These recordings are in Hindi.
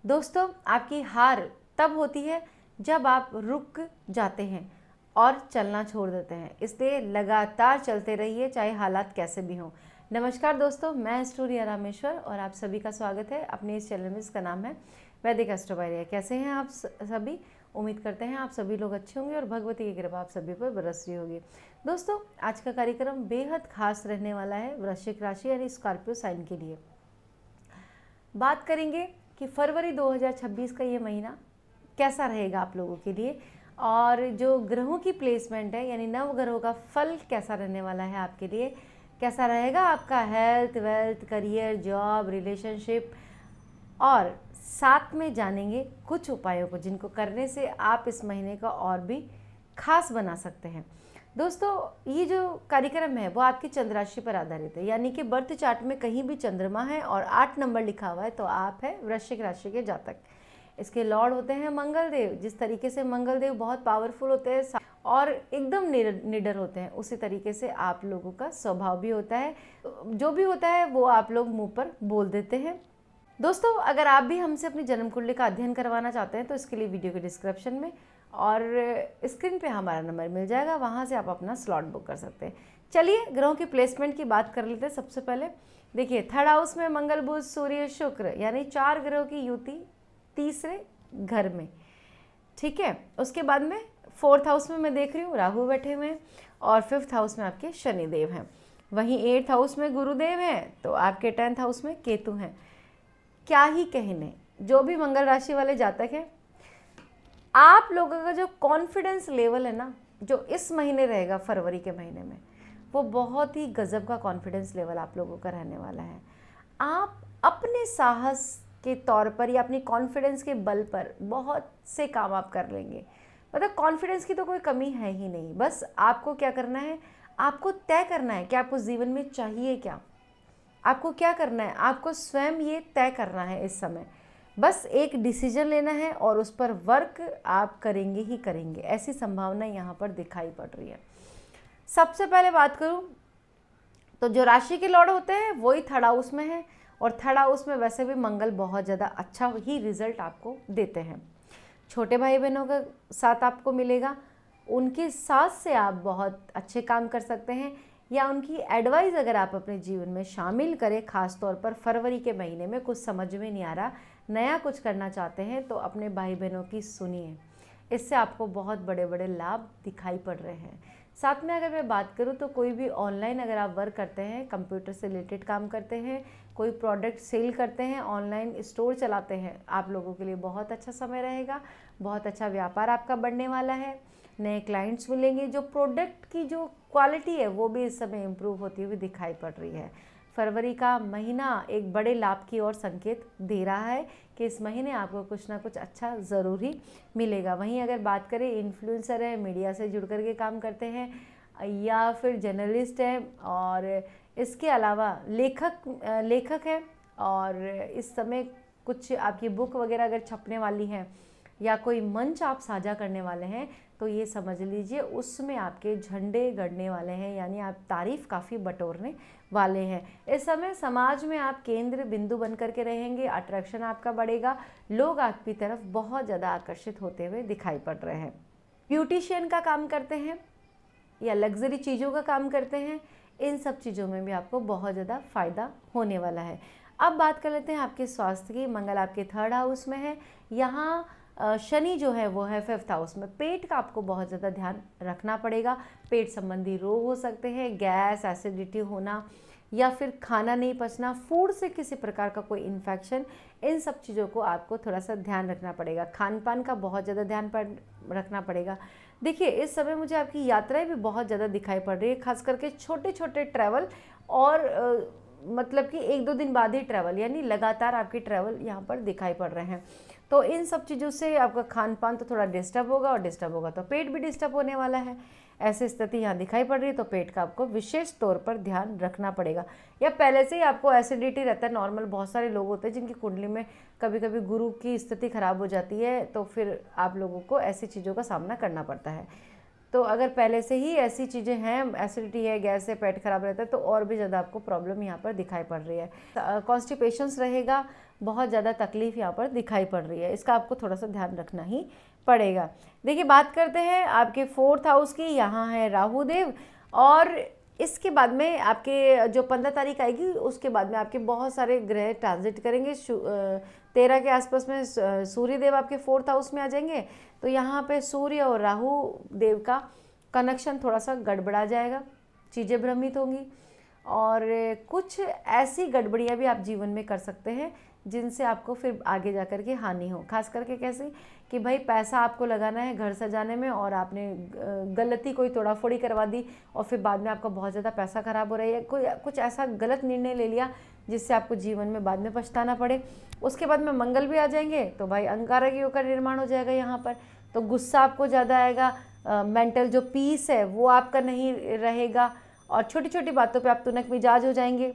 दोस्तों, आपकी हार तब होती है जब आप रुक जाते हैं और चलना छोड़ देते हैं, इसलिए लगातार चलते रहिए चाहे हालात कैसे भी हों। नमस्कार दोस्तों, मैं स्टूडियो रामेश्वर और आप सभी का स्वागत है अपने इस चैनल में, जिसका नाम है वैदिक एस्ट्रो बाय रिया। कैसे हैं आप सभी? उम्मीद करते हैं आप सभी लोग अच्छे होंगे और भगवती की कृपा आप सभी पर बरस रही होगी। दोस्तों, आज का कार्यक्रम बेहद खास रहने वाला है वृश्चिक राशि यानी स्कॉर्पियो साइन के लिए। बात करेंगे कि फरवरी 2026 का ये महीना कैसा रहेगा आप लोगों के लिए, और जो ग्रहों की प्लेसमेंट है यानी नव ग्रहों का फल कैसा रहने वाला है आपके लिए, कैसा रहेगा आपका health, wealth, career, job, relationship, और साथ में जानेंगे कुछ उपायों को जिनको करने से आप इस महीने का और भी खास बना सकते हैं। दोस्तों, ये जो कार्यक्रम है वो आपकी चंद्र राशि पर आधारित है, यानी कि बर्थ चार्ट में कहीं भी चंद्रमा है और 8 नंबर लिखा हुआ है तो आप है वृश्चिक राशि के जातक। इसके लॉर्ड होते हैं मंगल देव। जिस तरीके से मंगल देव बहुत पावरफुल होते हैं और एकदम निडर होते हैं, उसी तरीके से आप लोगों का स्वभाव भी होता है। जो भी होता है वो आप लोग मुंह पर बोल देते हैं। दोस्तों, अगर आप भी हमसे अपनी जन्म कुंडली का अध्ययन करवाना चाहते हैं तो इसके लिए वीडियो के डिस्क्रिप्शन में और स्क्रीन पे हमारा नंबर मिल जाएगा, वहाँ से आप अपना स्लॉट बुक कर सकते हैं। चलिए ग्रहों की प्लेसमेंट की बात कर लेते हैं। सबसे पहले देखिए, थर्ड हाउस में मंगल, बुध, सूर्य, शुक्र यानी 4 ग्रहों की युति तीसरे घर में, ठीक है। उसके बाद में 4th हाउस में मैं देख रही हूँ राहु बैठे हुए हैं और 5th हाउस में आपके शनिदेव हैं। वहीं 8th हाउस में गुरुदेव हैं, तो आपके 10th हाउस में केतु हैं। क्या ही कहने, जो भी मंगल राशि वाले जातक हैं, आप लोगों का जो कॉन्फिडेंस लेवल है ना, जो इस महीने रहेगा फरवरी के महीने में, वो बहुत ही गजब का कॉन्फिडेंस लेवल आप लोगों का रहने वाला है। आप अपने साहस के तौर पर या अपनी कॉन्फिडेंस के बल पर बहुत से काम आप कर लेंगे। मतलब कॉन्फिडेंस की तो कोई कमी है ही नहीं। बस आपको क्या करना है, आपको तय करना है कि आपको जीवन में चाहिए क्या, आपको क्या करना है, आपको स्वयं ये तय करना है इस समय। बस एक डिसीजन लेना है और उस पर वर्क आप करेंगे ही करेंगे, ऐसी संभावना यहाँ पर दिखाई पड़ रही है। सबसे पहले बात करूँ तो जो राशि के लॉर्ड होते हैं वही थर्ड हाउस में है, और थर्ड हाउस में वैसे भी मंगल बहुत ज़्यादा अच्छा ही रिजल्ट आपको देते हैं। छोटे भाई बहनों का साथ आपको मिलेगा, उनके साथ से आप बहुत अच्छे काम कर सकते हैं, या उनकी एडवाइस अगर आप अपने जीवन में शामिल करें। ख़ास तौर पर फरवरी के महीने में कुछ समझ में नहीं आ रहा, नया कुछ करना चाहते हैं, तो अपने भाई बहनों की सुनिए, इससे आपको बहुत बड़े बड़े लाभ दिखाई पड़ रहे हैं। साथ में अगर मैं बात करूं तो कोई भी ऑनलाइन अगर आप वर्क करते हैं, कंप्यूटर से रिलेटेड काम करते हैं, कोई प्रोडक्ट सेल करते हैं, ऑनलाइन स्टोर चलाते हैं, आप लोगों के लिए बहुत अच्छा समय रहेगा। बहुत अच्छा व्यापार आपका बढ़ने वाला है, नए क्लाइंट्स मिलेंगे। जो प्रोडक्ट की जो क्वालिटी है वो भी इस समय इम्प्रूव होती हुई दिखाई पड़ रही है। फरवरी का महीना एक बड़े लाभ की ओर संकेत दे रहा है कि इस महीने आपको कुछ ना कुछ अच्छा ज़रूर ही मिलेगा। वहीं अगर बात करें, इन्फ्लुएंसर है, मीडिया से जुड़ कर के काम करते हैं, या फिर जर्नलिस्ट हैं, और इसके अलावा लेखक है, और इस समय कुछ आपकी बुक वगैरह अगर छपने वाली है या कोई मंच आप साझा करने वाले हैं, तो ये समझ लीजिए उसमें आपके झंडे गड़ने वाले हैं, यानी आप तारीफ काफ़ी बटोरने वाले हैं। इस समय समाज में आप केंद्र बिंदु बन करके रहेंगे, अट्रैक्शन आपका बढ़ेगा, लोग आपकी तरफ बहुत ज़्यादा आकर्षित होते हुए दिखाई पड़ रहे हैं। ब्यूटिशियन का काम करते हैं या लग्जरी चीज़ों का काम करते हैं, इन सब चीज़ों में भी आपको बहुत ज़्यादा फ़ायदा होने वाला है। अब बात कर लेते हैं आपके स्वास्थ्य की। मंगल आपके थर्ड हाउस में है, यहाँ शनि जो है वो है 5th हाउस में। पेट का आपको बहुत ज़्यादा ध्यान रखना पड़ेगा। पेट संबंधी रोग हो सकते हैं, गैस, एसिडिटी होना, या फिर खाना नहीं पचना, फूड से किसी प्रकार का कोई इन्फेक्शन, इन सब चीज़ों को आपको थोड़ा सा ध्यान रखना पड़ेगा। खान पान का बहुत ज़्यादा ध्यान रखना पड़ेगा। देखिए, इस समय मुझे आपकी यात्राएं भी बहुत ज़्यादा दिखाई पड़ रही है, खास करके छोटे छोटे ट्रैवल, और मतलब कि 1-2 दिन बाद ही ट्रैवल, यानी लगातार आपकी ट्रैवल यहाँ पर दिखाई पड़ रहे हैं। तो इन सब चीज़ों से आपका खान पान तो थोड़ा डिस्टर्ब होगा, और डिस्टर्ब होगा तो पेट भी डिस्टर्ब होने वाला है। ऐसी स्थिति यहाँ दिखाई पड़ रही है, तो पेट का आपको विशेष तौर पर ध्यान रखना पड़ेगा। या पहले से ही आपको एसिडिटी रहता है, नॉर्मल बहुत सारे लोग होते हैं जिनकी कुंडली में कभी कभी गुरु की स्थिति खराब हो जाती है, तो फिर आप लोगों को ऐसी चीज़ों का सामना करना पड़ता है। तो अगर पहले से ही ऐसी चीज़ें हैं, एसिडिटी है, गैस है, पेट खराब रहता है, तो और भी ज़्यादा आपको प्रॉब्लम यहाँ पर दिखाई पड़ रही है। कॉन्स्टिपेशंस रहेगा, बहुत ज़्यादा तकलीफ़ यहाँ पर दिखाई पड़ रही है, इसका आपको थोड़ा सा ध्यान रखना ही पड़ेगा। देखिए बात करते हैं आपके 4th हाउस की। यहाँ है राहु देव, और इसके बाद में आपके जो 15 तारीख आएगी उसके बाद में आपके बहुत सारे ग्रह ट्रांजिट करेंगे। 13 के आसपास में सूर्य देव आपके 4th हाउस में आ जाएंगे। तो यहाँ पे सूर्य और राहु देव का कनेक्शन थोड़ा सा गड़बड़ा जाएगा, चीज़ें भ्रमित होंगी, और कुछ ऐसी गड़बड़ियाँ भी आप जीवन में कर सकते हैं जिनसे आपको फिर आगे जा कर के हानि हो। खास करके कैसे कि भाई पैसा आपको लगाना है घर सजाने में और आपने गलती कोई तोड़ाफोड़ी करवा दी और फिर बाद में आपका बहुत ज़्यादा पैसा खराब हो रहा है, कोई कुछ ऐसा गलत निर्णय ले लिया जिससे आपको जीवन में बाद में पछताना पड़े। उसके बाद में मंगल भी आ जाएंगे, तो भाई अंगारक योग का निर्माण हो जाएगा यहाँ पर। तो गुस्सा आपको ज़्यादा आएगा, मेंटल जो पीस है वो आपका नहीं रहेगा, और छोटी छोटी बातों पे आप तुनक मिजाज हो जाएंगे।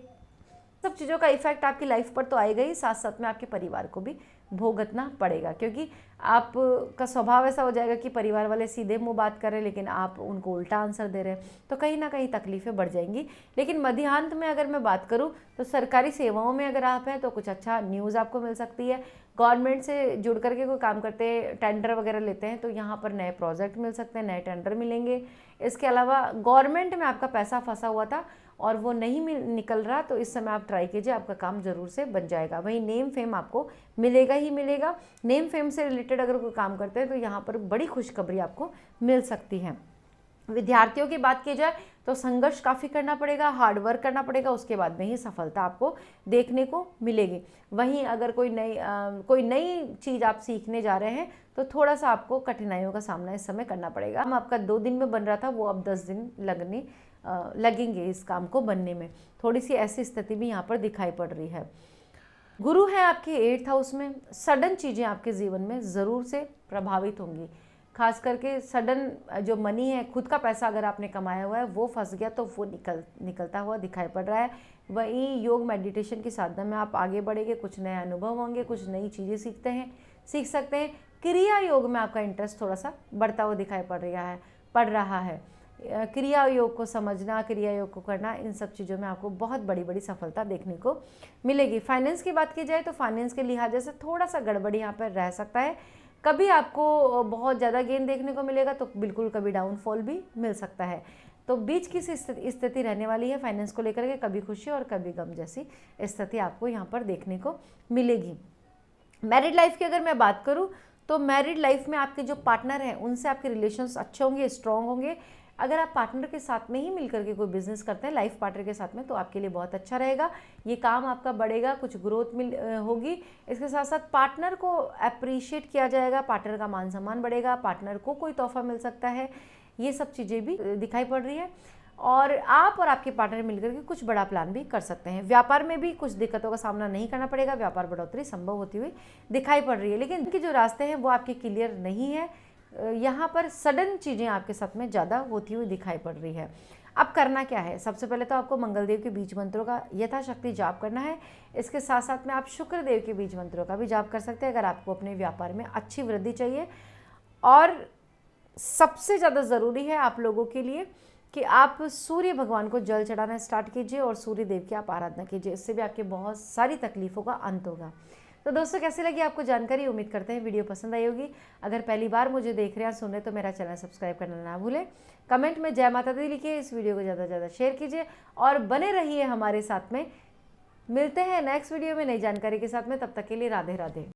सब चीज़ों का इफेक्ट आपकी लाइफ पर तो आएगा ही, साथ साथ में आपके परिवार को भी भुगतना पड़ेगा, क्योंकि आपका स्वभाव ऐसा हो जाएगा कि परिवार वाले सीधे मुंह बात कर रहे हैं लेकिन आप उनको उल्टा आंसर दे रहे हैं, तो कहीं ना कहीं तकलीफ़ें बढ़ जाएंगी। लेकिन मध्यांत में अगर मैं बात करूं तो सरकारी सेवाओं में अगर आप हैं तो कुछ अच्छा न्यूज़ आपको मिल सकती है। गवर्नमेंट से जुड़ करके कोई काम करते हैं, टेंडर वगैरह लेते हैं, तो यहाँ पर नए प्रोजेक्ट मिल सकते हैं, नए टेंडर मिलेंगे। इसके अलावा गवर्नमेंट में आपका पैसा फंसा हुआ था और वो नहीं निकल रहा, तो इस समय आप ट्राई कीजिए, आपका काम ज़रूर से बन जाएगा। वहीं नेम फेम आपको मिलेगा ही मिलेगा। नेम फेम से रिलेटेड अगर कोई काम करते हैं तो यहाँ पर बड़ी खुशखबरी आपको मिल सकती है। विद्यार्थियों की बात की जाए तो संघर्ष काफ़ी करना पड़ेगा, हार्ड वर्क करना पड़ेगा, उसके बाद में ही सफलता आपको देखने को मिलेगी। वहीं अगर कोई नई चीज़ आप सीखने जा रहे हैं तो थोड़ा सा आपको कठिनाइयों का सामना इस समय करना पड़ेगा। हम आपका 2 दिन में बन रहा था वो अब 10 दिन लगेंगे इस काम को बनने में। थोड़ी सी ऐसी स्थिति भी यहाँ पर दिखाई पड़ रही है। गुरु है आपके 8th हाउस में। सडन चीज़ें आपके जीवन में ज़रूर से प्रभावित होंगी, खास करके सडन जो मनी है, खुद का पैसा अगर आपने कमाया हुआ है वो फंस गया तो वो निकलता हुआ दिखाई पड़ रहा है। वहीं योग मेडिटेशन की साधना में आप आगे बढ़ेंगे, कुछ नए अनुभव होंगे, कुछ नई चीज़ें सीख सकते हैं। क्रिया योग में आपका इंटरेस्ट थोड़ा सा बढ़ता हुआ दिखाई पड़ रहा है। क्रिया योग को समझना, क्रिया योग को करना, इन सब चीज़ों में आपको बहुत बड़ी बड़ी सफलता देखने को मिलेगी। फाइनेंस की बात की जाए तो फाइनेंस के लिहाज से थोड़ा सा गड़बड़ी यहाँ पर रह सकता है। कभी आपको बहुत ज़्यादा गेन देखने को मिलेगा तो बिल्कुल कभी डाउनफॉल भी मिल सकता है। तो बीच की स्थिति रहने वाली है फाइनेंस को लेकर के, कभी खुशी और कभी गम जैसी स्थिति आपको यहाँ पर देखने को मिलेगी। मैरिड लाइफ की अगर मैं बात करूँ तो मैरिड लाइफ में आपके जो पार्टनर हैं उनसे आपके रिलेशंस अच्छे होंगे, स्ट्रॉन्ग होंगे। अगर आप पार्टनर के साथ में ही मिलकर के कोई बिजनेस करते हैं, लाइफ पार्टनर के साथ में, तो आपके लिए बहुत अच्छा रहेगा। ये काम आपका बढ़ेगा, कुछ ग्रोथ होगी। इसके साथ साथ पार्टनर को अप्रिशिएट किया जाएगा, पार्टनर का मान सम्मान बढ़ेगा, पार्टनर को कोई तोहफा मिल सकता है। ये सब चीज़ें भी दिखाई पड़ रही है। और आप और आपके पार्टनर मिलकर के कुछ बड़ा प्लान भी कर सकते हैं। व्यापार में भी कुछ दिक्कतों का सामना नहीं करना पड़ेगा, व्यापार बढ़ोतरी संभव होती हुई दिखाई पड़ रही है। लेकिन इनके जो रास्ते हैं वो आपके क्लियर नहीं है। यहाँ पर सडन चीज़ें आपके साथ में ज़्यादा होती हुई दिखाई पड़ रही है। अब करना क्या है? सबसे पहले तो आपको मंगलदेव के बीज मंत्रों का यथाशक्ति जाप करना है। इसके साथ साथ में आप शुक्रदेव के बीज मंत्रों का भी जाप कर सकते हैं अगर आपको अपने व्यापार में अच्छी वृद्धि चाहिए। और सबसे ज़्यादा ज़रूरी है आप लोगों के लिए कि आप सूर्य भगवान को जल चढ़ाना स्टार्ट कीजिए और सूर्य देव की आप आराधना कीजिए। इससे भी आपके बहुत सारी तकलीफ़ों का अंत होगा। तो दोस्तों, कैसी लगी आपको जानकारी? उम्मीद करते हैं वीडियो पसंद आई होगी। अगर पहली बार मुझे देख रहे हैं, सुन रहे, तो मेरा चैनल सब्सक्राइब करना ना भूलें। कमेंट में जय माता दी लिखिए, इस वीडियो को ज़्यादा से ज़्यादा शेयर कीजिए और बने रहिए हमारे साथ में। मिलते हैं नेक्स्ट वीडियो में नई जानकारी के साथ में। तब तक के लिए राधे राधे।